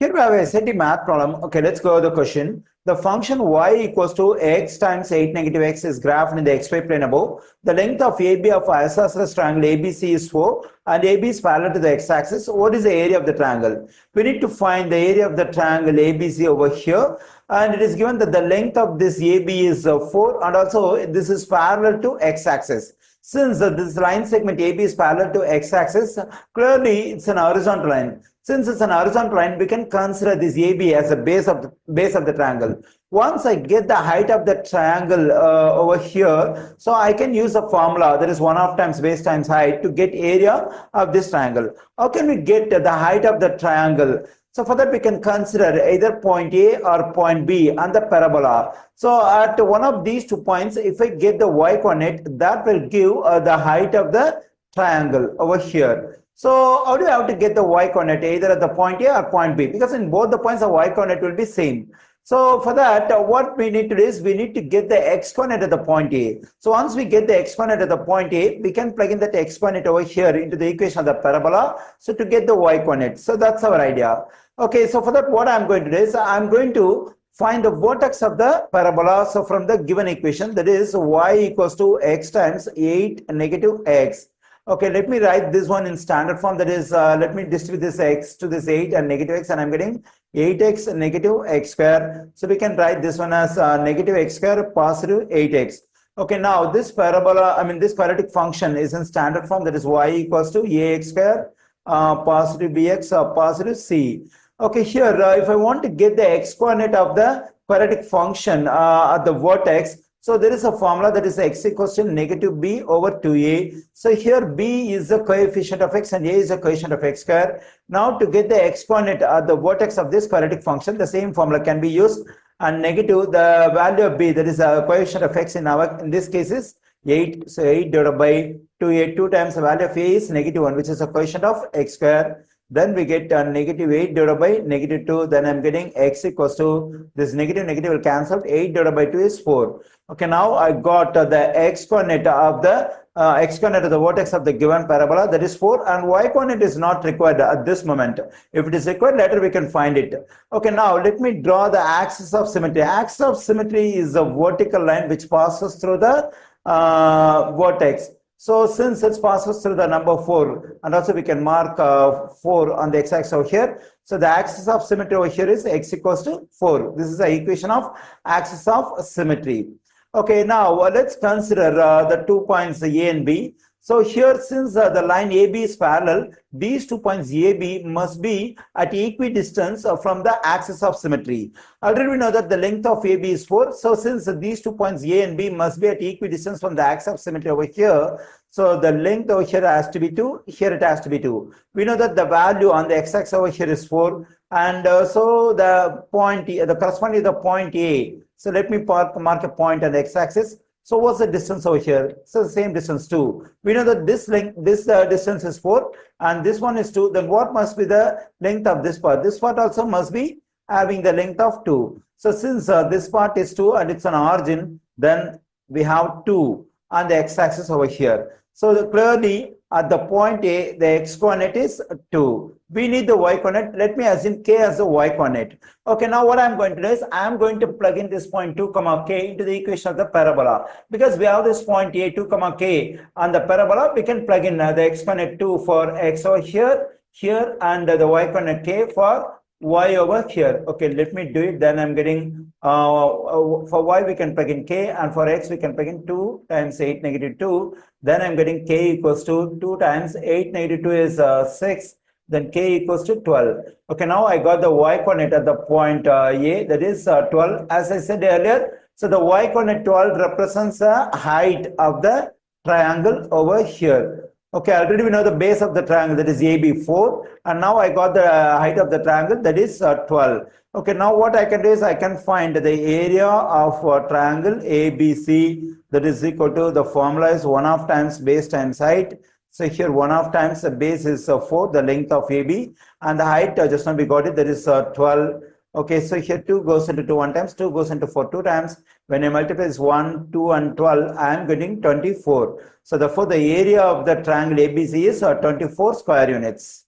Here we have a SAT math problem. Okay, let's go to the question. The function y equals to x times 8 negative x is graphed in the xy plane above. The length of AB of isosceles triangle ABC is 4 and AB is parallel to the x-axis. What is the area of the triangle? We need to find the area of the triangle ABC over here. And it is given that the length of this AB is 4 and also this is parallel to x-axis. Since this line segment AB is parallel to x-axis, clearly it's an horizontal line. Since it's an horizontal line, we can consider this AB as the base of the triangle. Once I get the height of the triangle over here, so I can use a formula that is 1/2 times base times height to get area of this triangle. How can we get the height of the triangle? So for that we can consider either point A or point B and the parabola. So at one of these 2 points, if I get the y coordinate, that will give the height of the triangle over here. So how do you have to get the y coordinate either at the point A or point B? Because in both the points the y coordinate will be same. So for that, what we need to do is we need to get the x coordinate at the point A. So once we get the x coordinate at the point A, we can plug in that x coordinate over here into the equation of the parabola. So to get the y coordinate. So that's our idea. Okay, so for that, what I'm going to do is I'm going to find the vertex of the parabola. So from the given equation, that is y equals to x times 8 negative x. Okay, let me write this one in standard form. That is, let me distribute this x to this 8 and negative x, and I'm getting 8x negative x square. So we can write this one as negative x square positive 8x. Okay, now this parabola, this quadratic function is in standard form. That is y equals to ax square positive bx positive c. Okay, here if I want to get the x coordinate of the quadratic function at the vertex, so there is a formula that is x equals to negative b over 2a. So here b is the coefficient of x and a is the coefficient of x square. Now to get the x coordinate at the vertex of this quadratic function, the same formula can be used, and negative the value of b, that is a coefficient of x in this case is 8. So 8 divided by 2a, 2 times the value of a is negative 1, which is a coefficient of x square. Then we get negative 8 divided by negative 2. Then I'm getting x equals to this negative will cancel. 8 divided by 2 is 4. Okay, now I got the x coordinate of the vertex of the given parabola, that is 4, and y coordinate is not required at this moment. If it is required later, we can find it. Okay, now let me draw the axis of symmetry. Axis of symmetry is a vertical line which passes through the vertex. So since it passes through the number 4, and also we can mark 4 on the x-axis over here. So the axis of symmetry over here is x equals to 4. This is the equation of axis of symmetry. Okay, now let's consider the 2 points A and B. So here, since the line AB is parallel, these 2 points AB must be at equidistance from the axis of symmetry. Already we know that the length of AB is 4. So since these 2 points A and B must be at equidistance from the axis of symmetry over here, so the length over here has to be 2, here it has to be 2. We know that the value on the x-axis over here is 4, and so the point, the corresponding to the point A. So let me mark a point on the x-axis. So what's the distance over here? So the same distance 2. We know that this distance is 4 and this one is 2. Then what must be the length of this part? This part also must be having the length of 2. So since this part is 2 and it's an origin, then we have 2 on the x-axis over here. So clearly at the point A, the x coordinate is 2. We need the y coordinate. Let me assume k as the y coordinate. Okay, now what I'm going to do is I'm going to plug in this point 2 comma k into the equation of the parabola. Because we have this point A 2 comma k on the parabola, we can plug in the x coordinate 2 for x over here, and the y coordinate k for y over here. Okay, let me do it. Then I'm getting for y we can plug in k, and for x we can plug in 2 times 8 negative 2. Then I'm getting k equals to 2 times 8 negative 2 is 6. Then k equals to 12. Okay, now I got the y coordinate at the point A, that is 12. As I said earlier, so the y coordinate 12 represents the height of the triangle over here. Okay, already we know the base of the triangle, that is AB 4, and now I got the height of the triangle, that is 12. Okay, now what I can do is I can find the area of triangle ABC, that is equal to, the formula is 1/2 times base times height. So here 1/2 times the base is 4, the length of AB, and the height just now we got it, that is 12. Okay, so here 2 goes into 2 1 times, 2 goes into 4 2 times. When I multiply is 1, 2 and 12, I am getting 24. So therefore the area of the triangle ABC is 24 square units.